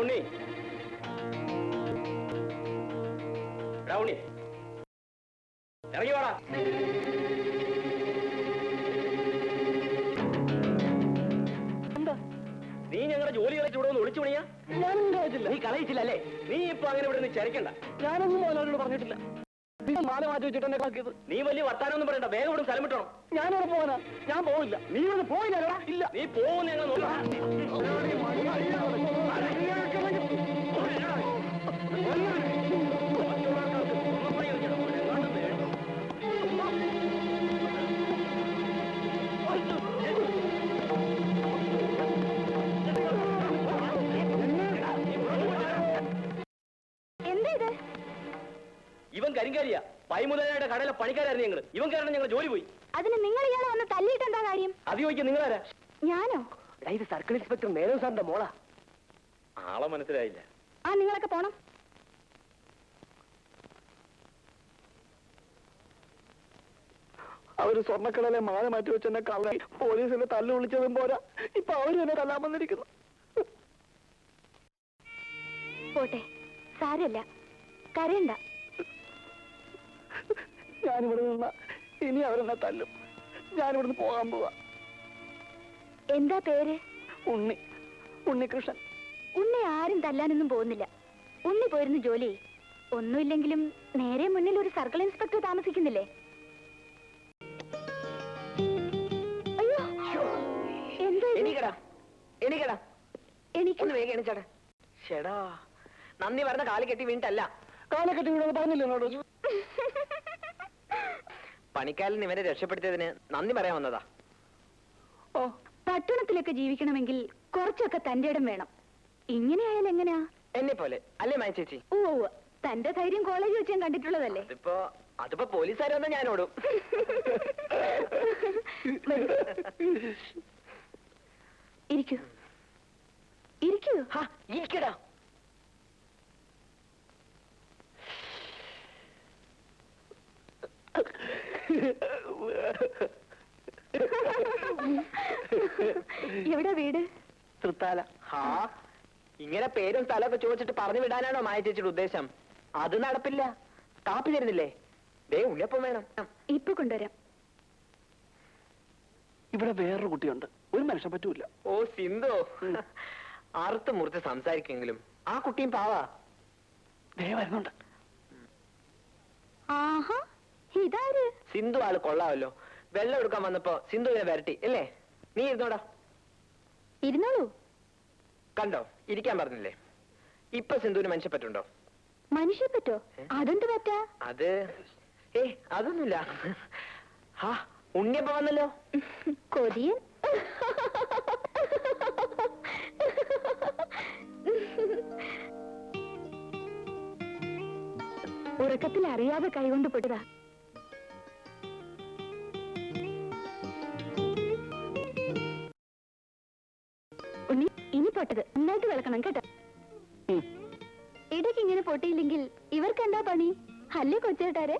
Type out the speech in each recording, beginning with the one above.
ഉണ്ണി ഉണ്ണി ഇറങ്ങി വാടാ. നീ ഞങ്ങളുടെ ജോലി കളിച്ച് ഇവിടെ ഒന്ന് ഒളിച്ചു പണിയാ? ഞാനൊന്നും കളയിച്ചില്ല. നീ കളയിച്ചില്ല അല്ലേ? നീ ഇപ്പൊ അങ്ങനെ ഇവിടെ നിന്ന് ചരിക്കണ്ട. ഞാനൊന്നും മോനോട് പറഞ്ഞിട്ടില്ല. മാല മാറ്റി വെച്ചിട്ട് എന്നെ കളക്കിയത്. നീ വലിയ വർത്താനൊന്നും പറയണ്ട, വേഗം ഇവിടെ സ്ഥലം വിട്ടോ. ഞാനിവിടെ പോവാനാ. ഞാൻ പോവില്ല. നീ ഇവിടെ പോയില്ല. ഇല്ല, നീ പോകുന്ന ഞങ്ങൾ നോക്കാം. ഇവൻ കരിങ്കാരിയാ. പൈമുതലായുടെ കടയിലെ പണിക്കാരായിരുന്നു ഞങ്ങൾ. ഇവൻ കാരണം ഞങ്ങൾ ജോലി പോയി. അതിന് നിങ്ങൾ ഇയാളെ വന്ന് തല്ലിയിട്ട് എന്താ കാര്യം? അത് ചോദിക്കാൻ നിങ്ങളാരാ? ഞാനോ? ഇത് സർക്കിൾ ഇൻസ്പെക്ടർ മേനോ സാറിന്റെ മോളാ. ആളെ മനസ്സിലായില്ല. ആ, നിങ്ങളൊക്കെ പോണം. അവര് സ്വർണ്ണക്കടയിലെ മാല മാറ്റി വെച്ചെന്നെ കള്ള പോലീസിനെ തല്ലു വിളിച്ചതും പോരാ, ഇപ്പൊ അവര് തന്നെ തല്ലാൻ വന്നിരിക്കുന്നു. പോട്ടെ, സാരമില്ല, കരയണ്ട. ഞാനിവിടെ നിന്ന ഇനി അവരെന്നെ തല്ലും. ഞാനിവിടുന്ന് പോകാൻ പോവാ. എന്താ പേര്? ഉണ്ണികൃഷ്ണൻ. ഉണ്ണി ആരും തല്ലാനൊന്നും പോകുന്നില്ല. ഉണ്ണി പോയിരുന്നു ജോലി. ഒന്നുമില്ലെങ്കിലും നേരെ മുന്നിൽ ഒരു സർക്കിൾ ഇൻസ്പെക്ടർ താമസിക്കുന്നില്ലേ? അയ്യോ, എന്താ ചേടാ, നന്ദി പറഞ്ഞ കാല് കെട്ടി വീണിട്ടല്ല. കാല് കെട്ടി വീണെന്ന് പറഞ്ഞില്ല എന്നോട്. പണിക്കാരൻ ഇവരെ രക്ഷപ്പെടുത്തിയതിന് നന്ദി പറയാൻ വന്നതാ. ഓ, പട്ടണത്തിലൊക്കെ ജീവിക്കണമെങ്കിൽ കുറച്ചൊക്കെ തന്റെ ഇടം വേണം. ഇങ്ങനെയായാൽ എങ്ങനെയാ? എന്നെ പോലെ അല്ലേ മായ ചേച്ചി? ഓ, തന്റെ ധൈര്യം കോളേജ് വെച്ച് ഞാൻ കണ്ടിട്ടുള്ളതല്ലേ. അതിപ്പോ പോലീസുകാരെ വന്നാൽ ഞാൻ ഓടും. ഇരിക്കൂ, ഇരിക്കൂ. ഇരിക്കടാ. എവിടെ വീട്? തൃത്താല. ഇങ്ങനെ പേരും സ്ഥലമൊക്കെ ചോദിച്ചിട്ട് പറഞ്ഞു വിടാനാണോ മായ ചേച്ചിയുടെ ഉദ്ദേശം? അത് നടപ്പില്ല. കാപ്പി തരുന്നില്ലേ? ഉണ്ണിയപ്പം വേണം. ഇപ്പൊ കൊണ്ടുവരാം. ഇവിടെ വേറൊരു കുട്ടിയുണ്ട്, ഒരു മനുഷ്യൻ പറ്റൂല. ഓ സിന്ധു, അറുത്ത് മുറിച്ച് സംസാരിക്കെങ്കിലും ആ കുട്ടിയും പാവാ. വരുന്നുണ്ട്. ആഹാ, ഇതാര്? സിന്ധു ആള് കൊള്ളാമല്ലോ. വെള്ളം എടുക്കാൻ വന്നപ്പോ സിന്ധുവിനെ വരട്ടി അല്ലേ? നീ ഇരുന്നോടാ. ഇരുന്നോളൂ. കണ്ടോ, ഇരിക്കാൻ പറഞ്ഞില്ലേ? ഇപ്പൊ സിന്ധുവിന് മനുഷ്യപ്പറ്റുണ്ടോ? മനുഷ്യപ്പറ്റോ? അതെന്ത് പറ്റാ? അത് അതൊന്നുമില്ല. ഉണ്ണിയപ്പ വന്നല്ലോ. കൊതിയൻ. ഉറക്കത്തിൽ അറിയാതെ കൈകൊണ്ട് പൊട്ടതാ. ഉണ്ണി, ഇനി പൊട്ടത് നന്നായിട്ട് വിളക്കണം കേട്ടോ. ഇടയ്ക്ക് ഇങ്ങനെ പൊട്ടിയില്ലെങ്കിൽ ഇവർക്ക് എന്താ പണി? അല്ലേ കൊച്ചേട്ടാരെ?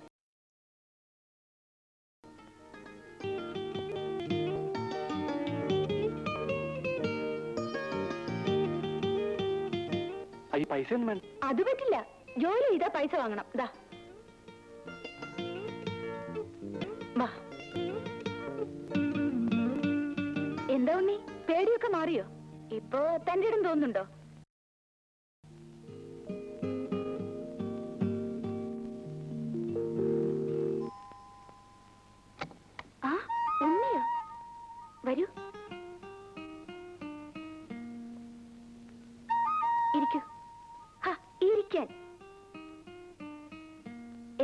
പൈസ അത് പറ്റില്ല. ജോലി ചെയ്താ പൈസ വാങ്ങണം. ദാ വാ. എന്താ ഉണ്ണി, പേടിയൊക്കെ മാറിയോ? ഇപ്പോ തന്റെ ഇടം തോന്നുന്നുണ്ടോ? ആ, ഉണ്ണിയോ? വരൂ, ഇരിക്കൂ. ഇരിക്കാൻ.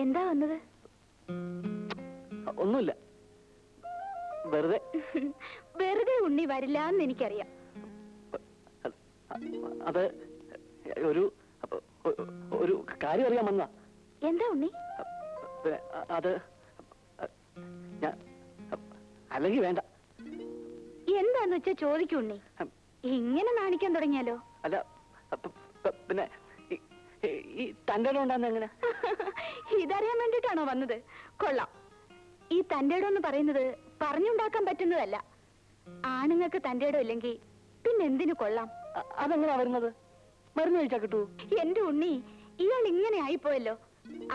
എന്താ വന്നത്? ഒന്നുമില്ല, വെറുതെ. വെറുതെ ഉണ്ണി വരില്ല എന്ന് എനിക്കറിയാം. അത് ഒരു കാര്യം അറിയാൻ വന്നാ. എന്താ ഉണ്ണി? അത് അല്ലെങ്കിൽ വേണ്ട. എന്താന്ന് വെച്ചാ ചോദിക്കൂ ഉണ്ണി. ഇങ്ങനെ നാണിക്കാൻ തുടങ്ങിയാലോ? അല്ല, പിന്നെ ഈ തന്റെ ഇടം ഉണ്ടാകുന്ന എങ്ങനെ? ഇതറിയാൻ വേണ്ടിട്ടാണോ വന്നത്? കൊള്ളാം. ഈ തന്റെ ഇടം എന്ന് പറയുന്നത് പറഞ്ഞുണ്ടാക്കാൻ പറ്റുന്നതല്ല. ആണുങ്ങൾക്ക് തന്റെ ഇടം ഇല്ലെങ്കിൽ പിന്നെ എന്തിനു കൊള്ളാം? അതെങ്ങനെയാ വരുന്നത്? മരുന്ന് കഴിച്ചാ കിട്ടൂ. എന്റെ ഉണ്ണി, ഇയാൾ ഇങ്ങനെ ആയിപ്പോയല്ലോ.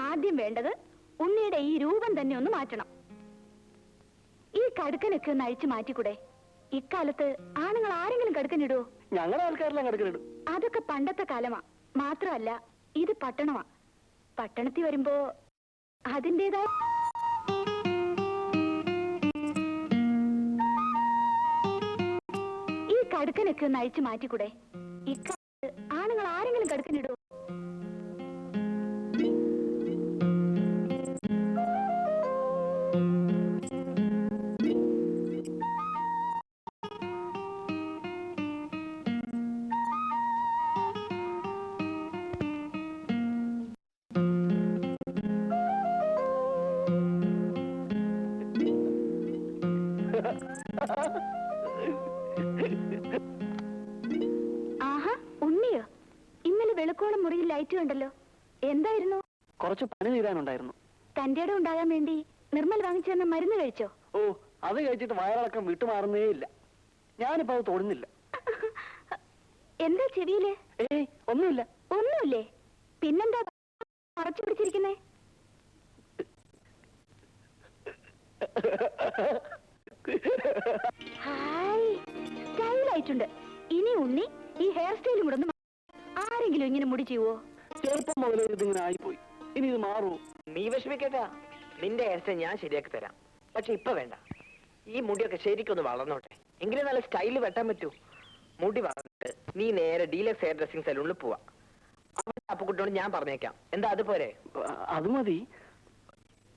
ആദ്യം വേണ്ടത് ഉണ്ണിയുടെ ഈ രൂപം തന്നെ ഒന്ന് മാറ്റണം. ഈ കടുക്കനൊക്കെ ഒന്ന് അഴിച്ചു മാറ്റിക്കൂടെ? ഇക്കാലത്ത് ആണുങ്ങൾ ആരെങ്കിലും കടുക്കനിടുവോ? ഞങ്ങളെ ആൾക്കാരെല്ലാം കടുക്കനിടും. അതൊക്കെ പണ്ടത്തെ കാലമാ. മാത്രമല്ല, ഇത് പട്ടണമാ. പട്ടണത്തിൽ വരുമ്പോ അതിൻ്റെതായ ഈ കടുക്കനൊക്കെ ഒന്ന് അഴിച്ചു മാറ്റിക്കൂടെ? ഇക്കാലത്ത് ആണുങ്ങൾ ആരെങ്കിലും കടുക്കനിടുവോ? ആഹാ, ഉണ്ണിയോ? ഇന്നലെ വെളുക്കോളം മുറിയിൽ ലൈറ്റ് കണ്ടല്ലോ. എന്തായിരുന്നു? കുറച്ച് പനി തീരാനുണ്ടായിരുന്നു. തന്റെ ഇടം ഉണ്ടാകാൻ വേണ്ടി നിർമ്മൽ വാങ്ങിച്ചു തന്ന മരുന്ന് കഴിച്ചോ? ഓ, അത് കഴിച്ചിട്ട് വയറിളക്കം വിട്ടുമാറുന്നേ ഇല്ല. ഞാനിപ്പോ അത് തൊടുന്നില്ല. എന്താ ചെവിയില്? ഏയ്, ഒന്നുമില്ല. ഒന്നുമില്ലേ? പിന്നെന്താ മറച്ചു പിടിച്ചിരിക്കുന്നേ? ഹായ്, സ്റ്റൈലായിട്ടുണ്ട്. ഇനി ഉണ്ണി ഈ ഹെയർ സ്റ്റൈലും കൂടെ ഒന്ന് ആരെങ്കിലും ഇങ്ങനെ മുടി ചെയ്യുവോ? ചെറുപ്പം മുതലേ ഇതിങ്ങനെ ആയിപ്പോയി. ഇനി ഇത് മാറുമോ? നീ വിഷമിക്കേട്ടാ, നിന്റെ ഹെയർ സ്റ്റൈൽ ഞാൻ ശരിയാക്കി തരാം. പക്ഷെ ഇപ്പൊ വേണ്ട. ഈ മുടിയൊക്കെ ശരിക്കൊന്ന് വളർന്നോട്ടെ, എങ്കിലും നല്ല സ്റ്റൈല് വെട്ടാൻ പറ്റൂ. മുടി വളർന്നിട്ട് നീ നേരെ ഡീലക്സ് ഹെയർ ഡ്രസ്സിംഗ് സലൂണിൽ പോവാ. അവിടെ അപ്പുക്കുട്ടിയോട് ഞാൻ പറഞ്ഞേക്കാം. എന്താ അതുപോലെ? അത് മതി.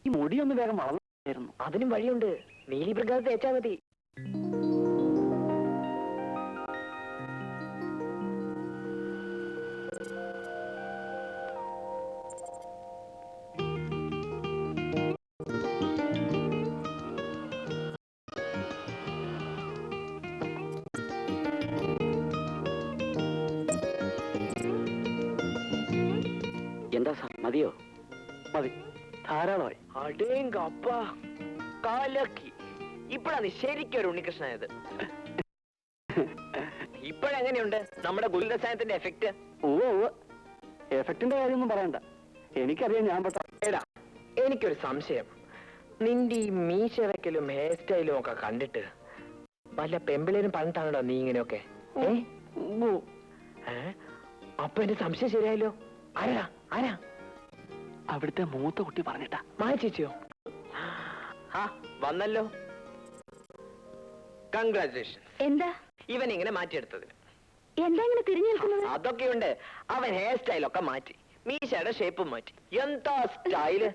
ഈ മുടി ഒന്ന് വേഗം വളർന്നു. അതിനും വഴിയുണ്ട്. നീലി പ്രകാശം തേച്ചാ മതി. എന്താ സാർ, മതിയോ? മതി, ധാരാളമായി. അടേങ്കപ്പ, കാലക്കി. ഇപ്പഴാണ് ശരിക്കും ഒരു ഉണ്ണികൃഷ്ണനായത്. ഇപ്പോഴെങ്ങനെയുണ്ട് നമ്മുടെ ഗുരുരസായനത്തിന്റെ എഫക്ട്? ഓ, എഫക്റ്റിന്റെ കാര്യമൊന്നും പറയണ്ട. എനിക്കറിയാം ഞാൻ പെട്ട. എടാ, എനിക്കൊരു സംശയം. നിന്റെ ഈ മീശ വെക്കലും ഹെയർ സ്റ്റൈലും ഒക്കെ കണ്ടിട്ട് വല്ല പെമ്പിളേരും പറഞ്ഞിട്ടാണോ നീ ഇങ്ങനെയൊക്കെ? അപ്പൊ എന്റെ സംശയം ശരിയായല്ലോ. ആരാ ആരാ? അവിടുത്തെ മൂത്ത കുട്ടി പറഞ്ഞിട്ടാ. മായ ചേച്ചിയോ? ആ, വന്നല്ലോ. കൺഗ്രാറ്റുലേഷൻ. എന്താ ഇവൻ ഇങ്ങനെ മാറ്റിയെടുത്തതിന്. എന്താ ഇങ്ങനെ തിരിഞ്ഞു നിൽക്കുന്നത്? അതൊക്കെയുണ്ട്. അവൻ ഹെയർ സ്റ്റൈലൊക്കെ മാറ്റി, മീശയുടെ ഷേപ്പും മാറ്റി. എന്താ സ്റ്റൈല്!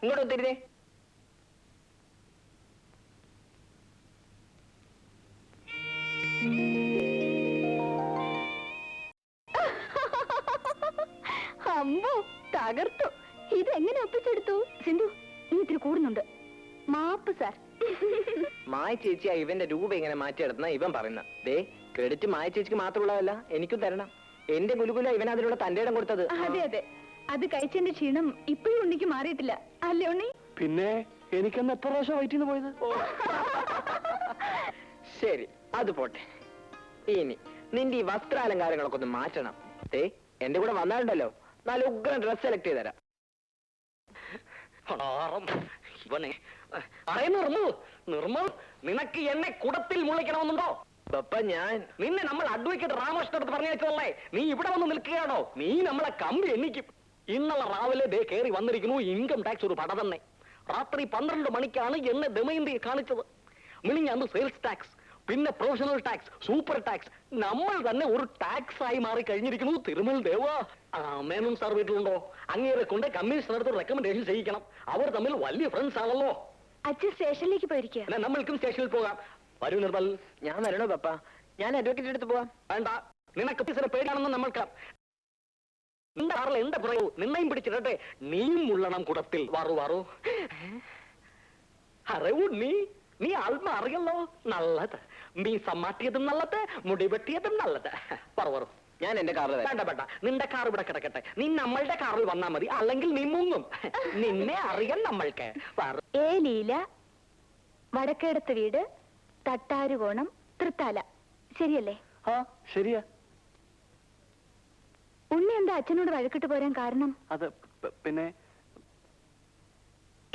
ഇങ്ങോട്ട് തിരിഞ്ഞേ. അമ്മോ, തകർത്തു. ഇതെങ്ങനെ ഒപ്പിച്ചെടുത്തു? സിന്ധു, നീ ഇത്തിരി കൂടുന്നുണ്ട്. മാപ്പ് സാർ. മായ ചേച്ചിയാ ഇവന്റെ രൂപ ഇങ്ങനെ മാറ്റിയെടുക്കുന്ന ഇവൻ പറയുന്ന. ദേ, ക്രെഡിറ്റ് മായ ചേച്ചിക്ക് മാത്രമുള്ളതല്ല, എനിക്കും തരണം. എന്റെ ഗുലുകുല ഇവൻ അതിലൂടെ തന്റെ ഇടം കൊടുത്തത്. അതെ അതെ, അത് കഴിച്ചതിന്റെ ക്ഷീണം ഇപ്പോഴും ഉണ്ണിക്ക് മാറിയിട്ടില്ല അല്ലേ ഉണ്ണി? പിന്നെ എനിക്കെന്ന് എത്ര പ്രാവശ്യം വയറ്റിന്ന് പോയത്? ശരി, അത് പോട്ടെ. ഇനി നിന്റെ ഈ വസ്ത്രാലങ്കാരങ്ങളൊക്കെ ഒന്ന് മാറ്റണം. ഏ, എന്റെ കൂടെ വന്നാലുണ്ടല്ലോ, നല്ല ഉഗ്ര ഡ്രസ് സെലക്ട് ചെയ്ത് തരാം. നിർമ്മൽ, നിനക്ക് എന്നെ കുടത്തിൽ മുളയ്ക്കണമെന്നുണ്ടോ? ഞാൻ നിന്നെ നമ്മൾ അഡ്വക്കേറ്റ് രാമകൃഷ്ണടുത്ത് പറഞ്ഞയച്ചതല്ലേ? നീ ഇവിടെ വന്ന് നിൽക്കുകയാണോ? നീ നമ്മളെ കമ്പി എണ്ണിക്കും. ഇന്നലെ രാവിലെ ദേ കയറി വന്നിരിക്കുന്നു ഇൻകം ടാക്സ് ഒരു പട തന്നെ. രാത്രി 12 മണിക്കാണ് എന്നെ ദമയന്തി കാണിച്ചത്. മിനിഞ്ഞാന്ന് സെയിൽസ് ടാക്സ്, പിന്നെ പ്രൊഫഷണൽ ടാക്സ്, സൂപ്പർ ടാക്സ്. നമ്മൾ തന്നെ ഒരു ടാക്സ് ആയി മാറി കഴിഞ്ഞിരിക്കുന്നു. തിരുമൽ ദേവ, മേനോൻ സാർ വീട്ടിലുണ്ടോ? അങ്ങേരെ കൊണ്ട് കമ്മീഷണർക്ക് റെക്കമെൻഡേഷൻ ചെയ്യിക്കണം. അവർ തമ്മിൽ വലിയ ഫ്രണ്ട്സ് ആണല്ലോ. അച്ഛൻ സ്റ്റേഷനിലേക്ക് പോയിരിക്കുക. നമ്മൾക്കും സ്റ്റേഷനിൽ പോകാം. വരൂ നിർമ്മൽ. ഞാൻ വരണോ പപ്പ? ഞാൻ അഡ്വക്കേറ്റ് എടുത്ത് പോവാം. വേണ്ട, നിനക്ക് ഓഫീസറെ പേടിയാണെന്ന് നമ്മൾക്ക്. നിന്റെ കാറിൽ എന്റെ പറയൂ, നിന്നെയും പിടിച്ചിട്ടെ നീയും ഉള്ളണം കുടത്തിൽ. വാറു വാറു. അറിവൂ, നീ ആത്മ അറിയല്ലോ. നല്ലത്. മീസ മാറ്റിയതും നല്ലത്, മുടി വെട്ടിയതും നല്ലത്. പറു. ഞാൻ എന്റെ കാറിൽ വേണ്ട വേണ്ട, നിന്റെ കാർ ഇവിടെ കിടക്കട്ടെ. നീ നമ്മളുടെ കാറിൽ വന്നാ മതി, അല്ലെങ്കിൽ നീ മുങ്ങും. നിന്നെ അറിയാം നമ്മൾക്ക്. ഏ ലീല, വടക്കേടത്ത് വീട്, തട്ടാരുകോണം, തൃത്താല. ശരിയല്ലേ? ആ, ശരിയാ. ഉണ്ണി എന്താ അച്ഛനോട് വഴക്കിട്ട് പോരാൻ കാരണം? അത് പിന്നെ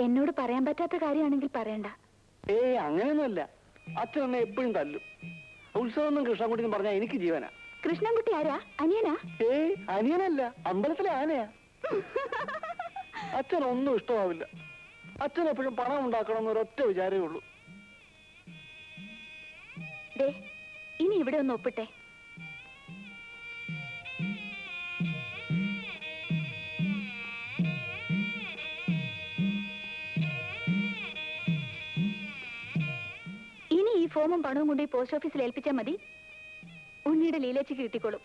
എന്നോട് പറയാൻ പറ്റാത്ത കാര്യമാണെങ്കിൽ പറയണ്ട. അങ്ങനെയൊന്നുമല്ല. അച്ഛൻ എന്നെ എപ്പോഴും തല്ലും. ഉത്സവം കൃഷ്ണൻകുട്ടി എന്ന് പറഞ്ഞാൽ എനിക്ക് ജീവനാ. കൃഷ്ണൻകുട്ടി ആരാ? അനിയനാ? അനിയനല്ല, അമ്പലത്തിലെ ആനയാ. അച്ഛനൊന്നും ഇഷ്ടമാവില്ല. അച്ഛൻ എപ്പോഴും പണം ഉണ്ടാക്കണം എന്നൊരൊറ്റ വിചാരമേ ഉള്ളൂ. ഇനി ഇവിടെ ഒന്ന് ഒപ്പിട്ടെ. ഇനി ഈ ഫോമും പണവും കൊണ്ട് ഈ പോസ്റ്റ് ഓഫീസിൽ ഏൽപ്പിച്ചാൽ മതി. ഉണ്ണിയുടെ ലീലേച്ചിക്ക് കിട്ടിക്കോളും.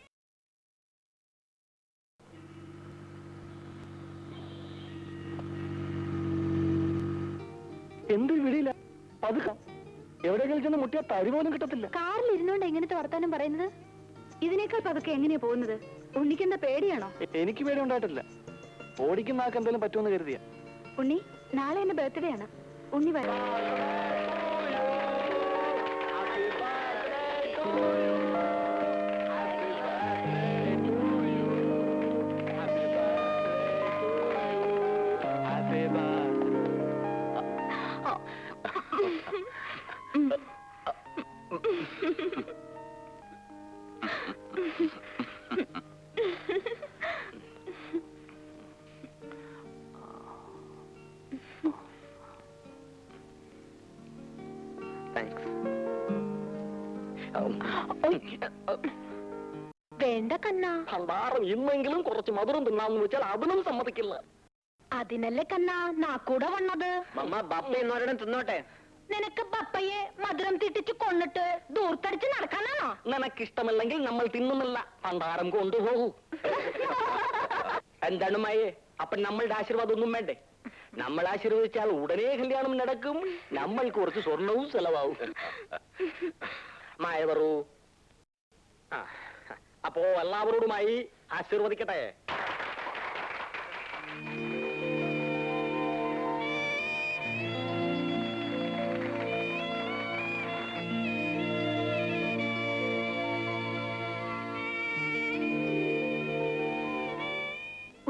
എന്ത് വിടിയില്ല. പതുക്കാം. എവിടെയെങ്കിലും ചെന്ന് മുട്ടിയാൽ തരി പോലും കിട്ടത്തില്ല. കാറിൽ ഇരുന്നോണ്ട് എങ്ങനത്തെ വർത്താനം പറയുന്നത്? ഇതിനേക്കാൾ പതുക്കെ എങ്ങനെയാ പോകുന്നത്? ഉണ്ണിക്കെന്താ പേടിയാണോ? എനിക്ക് പേടി ഉണ്ടായിട്ടില്ല. ഓടിക്കുന്ന ആൾക്ക് എന്തെങ്കിലും പറ്റുമെന്ന് കരുതിയ. ഉണ്ണി, നാളെ എന്റെ ബർത്ത്ഡേ ആണ്. ഉണ്ണി വരാം. വേണ്ട കണ്ണാ. ഭണ്ഡാരം ഇന്നെങ്കിലും കുറച്ച് മധുരം തിന്നാന്ന് വെച്ചാൽ അതിനും സമ്മതിക്കില്ല. അതിനല്ലേ കണ്ണാ നാക്കൂടെ വന്നത്. മമ്മ ബപ്പ എന്നോരം തിന്നോട്ടെ. നിനക്ക് പപ്പയെ മധുരം തിട്ടിച്ച് കൊന്നിട്ട് ദൂർത്തടിച്ച് നടക്കാനാണോ? നിനക്കിഷ്ടമല്ലെങ്കിൽ നമ്മൾ തിന്നുന്നില്ല. ഭണ്ഡാരം കൊണ്ടുപോകൂ. എന്താണ് മയെ? അപ്പൊ നമ്മളുടെ ആശീർവാദം ഒന്നും വേണ്ടേ? നമ്മൾ ആശീർവദിച്ചാൽ ഉടനെ കല്യാണം നടക്കും. നമ്മൾ കുറച്ച് സ്വർണവും ചെലവാവും. മായ പറൂ. അപ്പോ എല്ലാവരോടുമായി ആശീർവദിക്കട്ടെ.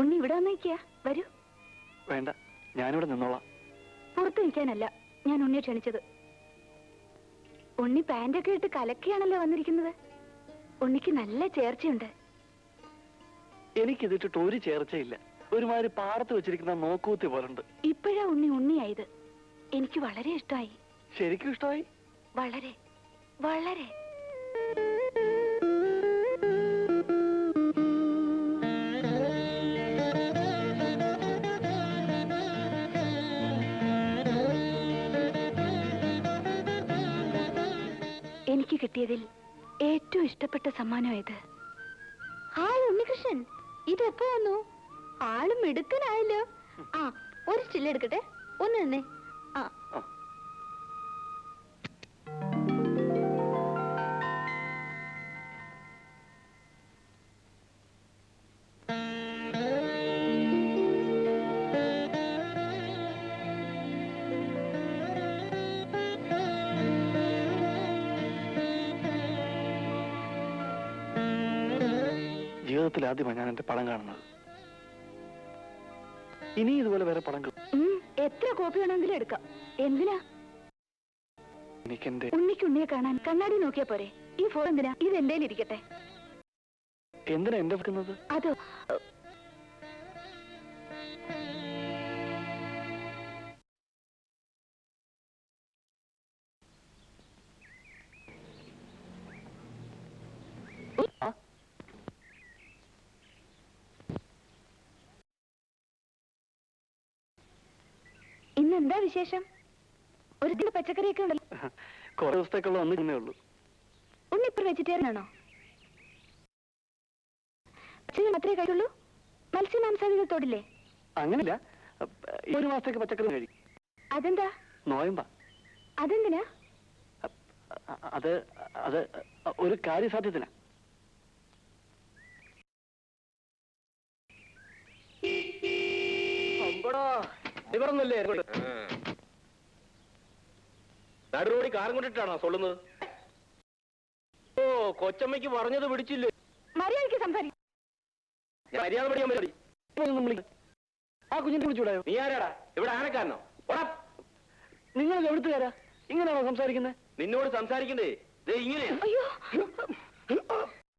ഉണ്ണി ഇവിടെ വന്നേക്കാ. വരൂ. വേണ്ട, ഞാനിവിടെ നിന്നോളാം. പുറത്തു നിൽക്കാനല്ല ഞാൻ ഉണ്ണിയെ ക്ഷണിച്ചത്. ഉണ്ണി പാൻറ്റൊക്കെ ഇട്ട് കലക്കിയാണല്ലോ വന്നിരിക്കുന്നത്. ഉണ്ണിക്ക് നല്ല ചേർച്ചയുണ്ട്. എനിക്കിതിട്ടിട്ട് ഒരു ചേർച്ചയില്ല. ഒരുമാതിരി പാടത്ത് വെച്ചിരിക്കുന്ന നോക്കൂത്തി പോലുണ്ട്. ഇപ്പോഴാ ഉണ്ണി ഉണ്ണിയായത്. എനിക്ക് വളരെ ഇഷ്ടമായി. ശരിക്കും ഇഷ്ടമായി? വളരെ വളരെ. എനിക്ക് കിട്ടിയതിൽ ഏറ്റവും ഇഷ്ടപ്പെട്ട സമ്മാനം ഇത്. ഹായ് ഉണ്ണികൃഷ്ണൻ, ഇത് എപ്പോ വന്നു? ആള് മിടുക്കനായല്ലോ. ആ, ഒരു സ്റ്റിൽ എടുക്കട്ടെ. ഒന്ന് തന്നെ. ആ, ജീവിതത്തിൽ ആദ്യമാണ് ഞാൻ എന്റെ പടം കാണുന്നത്. ഇനി ഇതുപോലെ വേറെ പടങ്ങൾ എത്ര കോപ്പി വേണമെങ്കിലും എടുക്കാം. എന്തിനാ? എനിക്കെന്റെ ഉണ്ണിക്ക് ഉണ്ണിയെ കാണാൻ കണ്ണാടി നോക്കിയാ പോരെ? ഈ ഫോൺ എന്തിനാ? ഇത് എന്റെ ഇരിക്കട്ടെ. എന്തിനാ എന്റെ വെക്കുന്നത്? അതോ, ഇന്നെന്താ വിശേഷം? ഒരു കിലോ പച്ചക്കറിയൊക്കെ ഉണ്ടല്ലോ. കുറെ ദിവസത്തേക്കുള്ള ഒന്നേ ഉള്ളൂ. ഉണ്ണി ഇപ്പൊ വെജിറ്റേറിയൻ ആണോ? പച്ചക്കറി മാത്രമേ കഴിക്കുള്ളൂ? മത്സ്യമാംസാദികൾ തൊടില്ലേ? അങ്ങനില്ല. ഒരു മാസത്തേക്ക് പച്ചക്കറി കഴിക്കും. അതെന്താ? നോയമ്പാ. അതെന്തിനാ? അത് അത് ഒരു കാര്യസാധ്യത്തിനാ. നടുറോടി കാറും കൊണ്ടിട്ടാണോ സൊല്ലുന്നത്? ഓ, കൊച്ചമ്മയ്ക്ക് പറഞ്ഞത് പിടിച്ചില്ലേ? മര്യാദയ്ക്ക് സംസാരിക്കും. ഞാൻ മര്യാദ പഠിക്കാൻ പറ്റി ആ കുഞ്ഞിനെ വിളിച്ചുവിടായോ? നീ ആരാടാ? ഇവിടെ ആനക്കാരനോ? ഓടാ. നിങ്ങൾ എവിടുത്തുകാരാ? ഇങ്ങനെയാണോ സംസാരിക്കുന്നത്? നിന്നോട് സംസാരിക്കണ്ടേ? ദേ ഇങ്ങനെയാ. അയ്യോ